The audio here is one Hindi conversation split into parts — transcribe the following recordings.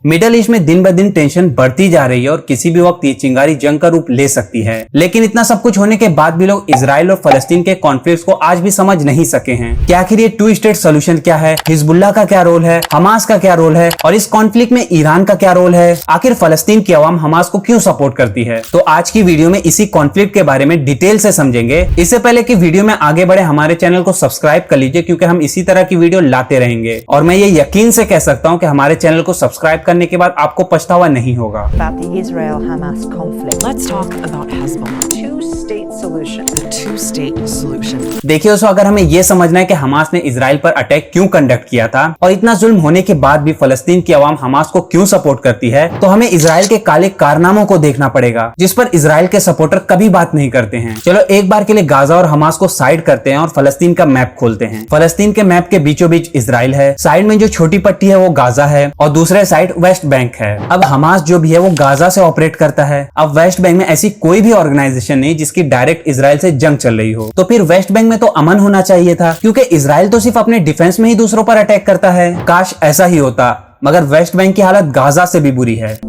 मिडल ईस्ट में दिन ब दिन टेंशन बढ़ती जा रही है और किसी भी वक्त ये चिंगारी जंग का रूप ले सकती है। लेकिन इतना सब कुछ होने के बाद भी लोग इजराइल और फलस्तीन के कॉन्फ्लिक्ट को आज भी समझ नहीं सके हैं कि आखिर ये टू स्टेट सोल्यूशन क्या है, हिजबुल्लाह का क्या रोल है, हमास का क्या रोल है और इस कॉन्फ्लिक्ट में ईरान का क्या रोल है। आखिर फलस्तीन की आवाम हमास को क्यों सपोर्ट करती है। तो आज की वीडियो में इसी कॉन्फ्लिक्ट के बारे में डिटेल से समझेंगे। इससे पहले कि वीडियो में आगे बढ़े हमारे चैनल को सब्सक्राइब कर लीजिए, क्योंकि हम इसी तरह की वीडियो लाते रहेंगे और मैं ये यकीन से कह सकता हूँ कि हमारे चैनल को सब्सक्राइब करने के बाद आपको पछतावा नहीं होगा। About the Israel-Hamas conflict. Let's talk about Hezbollah. Two-state solution. The two-state solution. देखिए दोस्तों, अगर हमें यह समझना है कि हमास ने इजराइल पर अटैक क्यों कंडक्ट किया था और इतना जुल्म होने के बाद भी फलस्तीन की आवाम हमास को क्यों सपोर्ट करती है, तो हमें इजराइल के काले कारनामों को देखना पड़ेगा जिस पर इजराइल के सपोर्टर कभी बात नहीं करते हैं। चलो एक बार के लिए गाजा और हमास को साइड करते हैं और फलस्तीन का मैप खोलते हैं। फलस्तीन के मैप के बीचों बीच इजराइल है, साइड में जो छोटी पट्टी है वो गाजा है और दूसरे साइड वेस्ट बैंक है। अब हमास जो भी है वो गाजा से ऑपरेट करता है। अब वेस्ट बैंक में ऐसी कोई भी ऑर्गेनाइजेशन नहीं जिसकी डायरेक्ट इजराइल से जंग चल रही हो, तो फिर वेस्ट बैंक में तो अमन होना चाहिए था, क्योंकि इजराइल तो सिर्फ अपने डिफेंस में ही दूसरों पर अटैक करता है। काश ऐसा ही होता, मगर वेस्ट बैंक की हालत गाजा से भी बुरी है।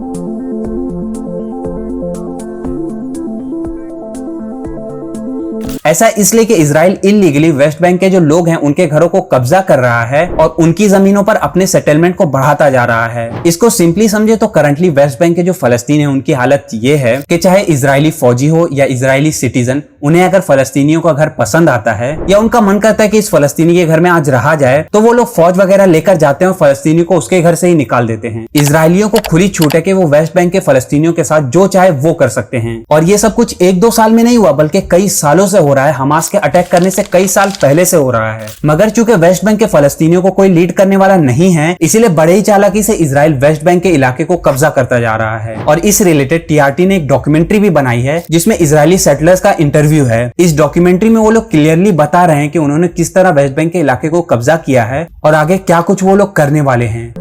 ऐसा इसलिए कि इजराइल इलीगली वेस्ट बैंक के जो लोग हैं उनके घरों को कब्जा कर रहा है और उनकी जमीनों पर अपने सेटलमेंट को बढ़ाता जा रहा है। इसको सिंपली समझे तो करंटली वेस्ट बैंक के जो फलस्तीन है उनकी हालत ये है कि चाहे इजरायली फौजी हो या इजरायली सिटीजन, उन्हें अगर फलस्तीनियों का घर पसंद आता है या उनका मन करता है कि इस फलस्तीनी के घर में आज रहा जाए, तो वो लोग फौज वगैरह लेकर जाते हैं और फलस्तीनी को उसके घर से ही निकाल देते हैं। इजरायलियों को खुली छूट है कि वो वेस्ट बैंक के फलस्तीनियों के साथ जो चाहे वो कर सकते हैं। और ये सब कुछ एक दो साल में नहीं हुआ, बल्कि कई सालों से हो रहा है। हमास के अटैक करने से कई साल पहले से हो रहा है। मगर चूंकि वेस्ट बैंक के फलस्तीनियों को कोई लीड करने वाला नहीं है, इसीलिए बड़े ही चालाकी से इजराइल वेस्ट बैंक के इलाके को कब्जा करता जा रहा है। और इस रिलेटेड टीआरटी ने एक डॉक्यूमेंट्री भी बनाई है जिसमें इजरायली सेटलर्स का इंटरव्यू है। इस डॉक्यूमेंट्री में वो लोग क्लियरली बता रहे हैं कि उन्होंने किस तरह वेस्ट बैंक के इलाके को कब्जा किया है और आगे क्या कुछ वो लोग करने वाले हैं।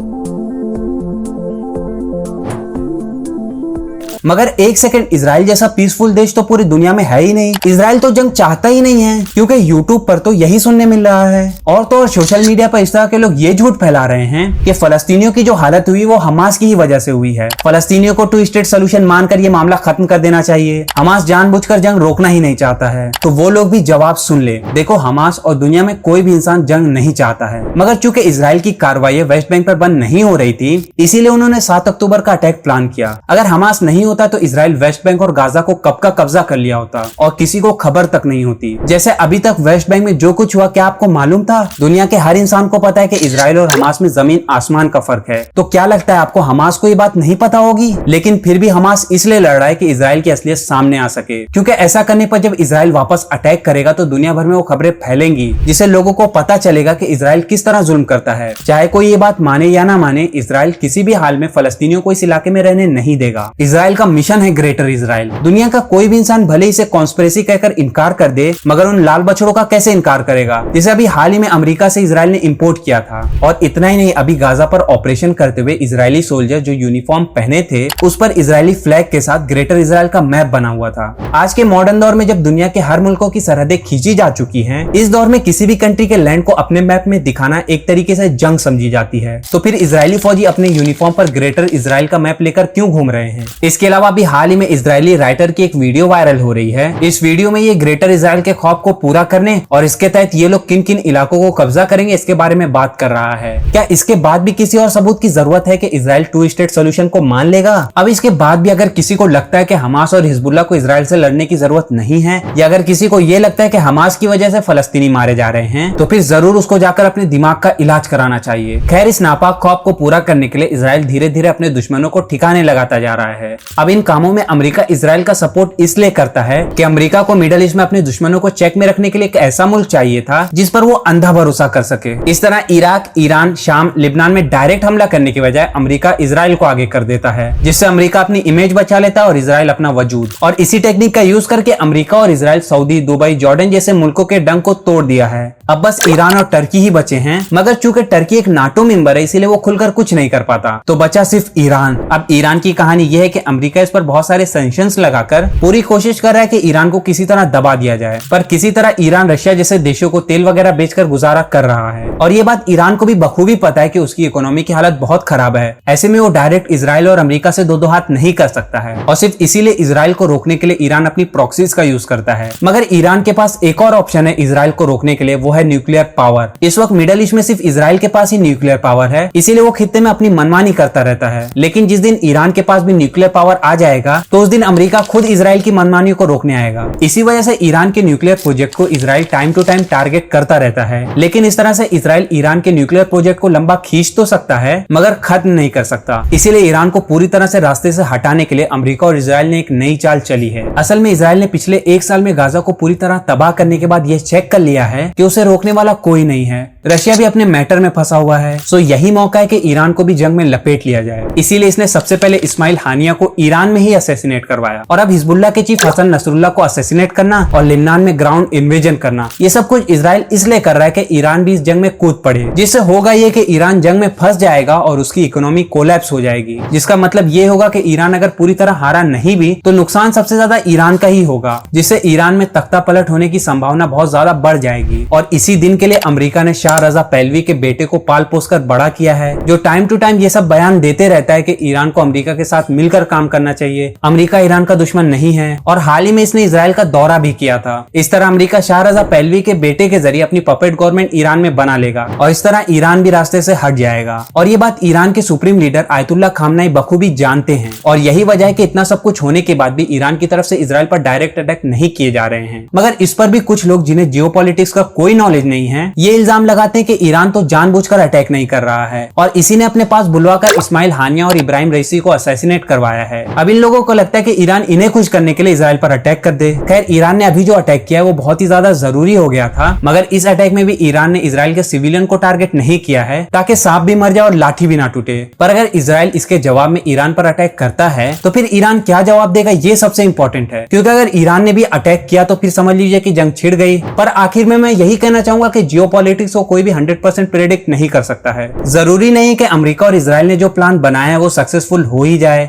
मगर एक सेकंड, इजराइल जैसा पीसफुल देश तो पूरी दुनिया में है ही नहीं। इजराइल तो जंग चाहता ही नहीं है, क्योंकि यूट्यूब पर तो यही सुनने मिल रहा है। और तो और सोशल मीडिया पर इस तरह के लोग ये झूठ फैला रहे हैं कि फलस्तीनियों की जो हालत हुई वो हमास की ही वजह से हुई है। फलस्तीनियों को टू स्टेट सोल्यूशन मानकर ये मामला खत्म कर देना चाहिए। हमास जानबूझकर जंग रोकना ही नहीं चाहता है। तो वो लोग भी जवाब सुन ले। देखो, हमास और दुनिया में कोई भी इंसान जंग नहीं चाहता है, मगर चूंकि इजराइल की कार्रवाई वेस्ट बैंक पर बंद नहीं हो रही थी, इसीलिए उन्होंने 7 अक्टूबर का अटैक प्लान किया। अगर हमास नहीं होता तो इजराइल वेस्ट बैंक और गाजा को कब का कब्जा कर लिया होता और किसी को खबर तक नहीं होती। जैसे अभी तक वेस्ट बैंक में जो कुछ हुआ, क्या आपको मालूम था? दुनिया के हर इंसान को पता है कि इजराइल और हमास में जमीन आसमान का फर्क है। तो क्या लगता है आपको हमास को ये बात नहीं पता होगी? लेकिन फिर भी हमास इसलिए लड़ रहा है कि इजराइल की असलियत सामने आ सके, क्योंकि ऐसा करने पर जब इजराइल वापस अटैक करेगा तो दुनिया भर में वो खबरें फैलेंगी, जिससे लोगों को पता चलेगा कि इजराइल किस तरह जुल्म करता है। चाहे कोई ये बात माने या ना माने, इजराइल किसी भी हाल में फलस्तीनियों को इस इलाके में रहने नहीं देगा। इजराइल का मिशन है ग्रेटर इजराइल। दुनिया का कोई भी इंसान भले इसे कॉन्स्पिरेसी कहकर इनकार कर दे, मगर उन लाल बछड़ों का कैसे इनकार करेगा, जिसे अभी हाल ही में अमेरिका से इजराइल ने इंपोर्ट किया था। और इतना ही नहीं, अभी गाजा पर ऑपरेशन करते हुए इजरायली सोल्जर जो यूनिफॉर्म पहने थे, उस पर इजरायली फ्लैग के साथ ग्रेटर इजराइल का मैप बना हुआ था। आज के मॉडर्न दौर में जब दुनिया के हर मुल्कों की सरहदें खींची जा चुकी हैं, इस दौर में किसी भी कंट्री के लैंड को अपने मैप में दिखाना एक तरीके से जंग समझी जाती है। तो फिर इजरायली फौजी अपने यूनिफॉर्म पर ग्रेटर इजराइल का मैप लेकर क्यों घूम रहे हैं? इसके अलावा अभी हाल ही में इजरायली राइटर की एक वीडियो वायरल हो रही है। इस वीडियो में ये ग्रेटर इजराइल के ख्वाब को पूरा करने और इसके तहत ये लोग किन किन इलाकों को कब्जा करेंगे इसके बारे में बात कर रहा है। क्या इसके बाद भी किसी और सबूत की जरूरत है कि इजराइल टू स्टेट सोल्यूशन को मान लेगा? अब इसके बाद भी अगर किसी को लगता है कि हमास और हिजबुल्लाह को इजराइल से लड़ने की जरूरत नहीं है, या अगर किसी को ये लगता है कि हमास की वजह से फलस्तीनी मारे जा रहे हैं, तो फिर जरूर उसको जाकर अपने दिमाग का इलाज कराना चाहिए। खैर, इस नापाक ख्वाब को पूरा करने के लिए इजराइल धीरे धीरे अपने दुश्मनों को ठिकाने लगाता जा रहा है। अब इन कामों में अमेरिका इजराइल का सपोर्ट इसलिए करता है कि अमेरिका को मिडल ईस्ट में अपने दुश्मनों को चेक में रखने के लिए एक ऐसा मुल्क चाहिए था जिस पर वो अंधा भरोसा कर सके। इस तरह इराक, ईरान, शाम, लिबनान में डायरेक्ट हमला करने की बजाय अमेरिका इजराइल को आगे कर देता है, जिससे अमेरिका अपनी इमेज बचा लेता है और इजराइल अपना वजूद। और इसी टेक्निक का यूज करके अमेरिका और इजराइल सऊदी, दुबई, जॉर्डन जैसे मुल्कों के डंक को तोड़ दिया है। अब बस ईरान और टर्की ही बचे हैं, मगर चूंकि टर्की एक नाटो मेंबर है, इसीलिए वो खुलकर कुछ नहीं कर पाता, तो बचा सिर्फ ईरान। अब ईरान की कहानी यह है कि अमेरिका अमेरिका इस पर बहुत सारे सैंक्शंस लगाकर पूरी कोशिश कर रहा है कि ईरान को किसी तरह दबा दिया जाए, पर किसी तरह ईरान रशिया जैसे देशों को तेल वगैरह बेचकर गुजारा कर रहा है। और ये बात ईरान को भी बखूबी पता है कि उसकी इकोनॉमी की हालत बहुत खराब है। ऐसे में वो डायरेक्ट इजराइल और अमेरिका से दो हाथ नहीं कर सकता है, और सिर्फ इसीलिए इजराइल को रोकने के लिए ईरान अपनी प्रॉक्सीज का यूज करता है। मगर ईरान के पास एक और ऑप्शन है इजराइल को रोकने के लिए, वो है न्यूक्लियर पावर। इस वक्त मिडिल ईस्ट में सिर्फ इजराइल के पास ही न्यूक्लियर पावर है, इसीलिए वो खित्ते में अपनी मनमानी करता रहता है। लेकिन जिस दिन ईरान के पास भी न्यूक्लियर पावर आ जाएगा तो उस दिन अमेरिका खुद इजराइल की मनमानियों को रोकने आएगा। इसी वजह से ईरान के न्यूक्लियर प्रोजेक्ट को Israel time to time target करता रहता है। लेकिन इस तरह से इजराइल ईरान के न्यूक्लियर प्रोजेक्ट को लंबा खींच तो सकता है मगर खत्म नहीं कर सकता। इसीलिए ईरान को पूरी तरह से रास्ते से हटाने के लिए अमेरिका और इजराइल ने एक नई चाल चली है। असल में इजराइल ने पिछले एक साल में गाजा को पूरी तरह तबाह करने के बाद यह चेक कर लिया है कि उसे रोकने वाला कोई नहीं है। रशिया भी अपने मैटर में फंसा हुआ है, सो यही मौका है कि ईरान को भी जंग में लपेट लिया जाए। इसीलिए इसने सबसे पहले इस्माइल हानिया को ईरान में ही असैसिनेट करवाया, और अब हिजबुल्लाह के चीफ हसन नसरुल्लाह को असैसिनेट करना और लिबनान में ग्राउंड इन्वेजन करना, ये सब कुछ इजराइल इसलिए कर रहा है कि ईरान भी इस जंग में कूद पड़े। जिससे होगा ये कि ईरान जंग में फंस जाएगा और उसकी इकोनॉमी कोलैप्स हो जाएगी, जिसका मतलब ये होगा कि ईरान अगर पूरी तरह हारा नहीं भी तो नुकसान सबसे ज्यादा ईरान का ही होगा, जिससे ईरान में तख्ता पलट होने की संभावना बहुत ज्यादा बढ़ जाएगी। और इसी दिन के लिए अमेरिका ने शाह रजा पहलवी के बेटे को पाल पोस कर बड़ा किया है, जो टाइम टू टाइम ये सब बयान देते रहता है कि ईरान को अमेरिका के साथ मिलकर काम करना चाहिए, अमेरिका ईरान का दुश्मन नहीं है। और हाल ही में इसने इजराइल का दौरा भी किया था। इस तरह अमेरिका शाह रजा पहलवी के बेटे के जरिए अपनी पपेट गवर्नमेंट ईरान में बना लेगा, और इस तरह ईरान भी रास्ते से हट जाएगा। और ये बात ईरान के सुप्रीम लीडर आयतुल्लाह खामनाई बखूबी जानते हैं, और यही वजह है कि इतना सब कुछ होने के बाद भी ईरान की तरफ से इजराइल पर डायरेक्ट अटैक नहीं किए जा रहे हैं। मगर इस पर भी कुछ लोग जिन्हें जियोपॉलिटिक्स का कोई नॉलेज नहीं है, ये इल्जाम लगाते हैं कि ईरान तो जानबूझकर अटैक नहीं कर रहा है और इसी ने अपने पास बुलवाकर इस्माइल हानिया और इब्राहिम रईसी को असैसिनेट करवाया है। अब इन लोगों को लगता है कि ईरान इन्हें खुश करने के लिए इजराइल पर अटैक कर दे। खैर, ईरान ने अभी जो अटैक किया है वो बहुत ही ज्यादा जरूरी हो गया था, मगर इस अटैक में भी ईरान ने इजराइल के सिविलियन को टारगेट नहीं किया है ताकि सांप भी मर जाए और लाठी भी ना टूटे। पर अगर इजराइल इसके जवाब में ईरान पर अटैक करता है तो फिर ईरान क्या जवाब देगा, ये सबसे इंपॉर्टेंट है। क्योंकि अगर ईरान ने भी अटैक किया तो फिर समझ लीजिए कि जंग छिड़ गई। पर आखिर में मैं यही कहना चाहूंगा कि जियोपॉलिटिक्स को कोई भी 100% प्रेडिक्ट नहीं कर सकता है। जरूरी नहीं कि अमेरिका और इजराइल ने जो प्लान बनाया है वो सक्सेसफुल हो ही जाए।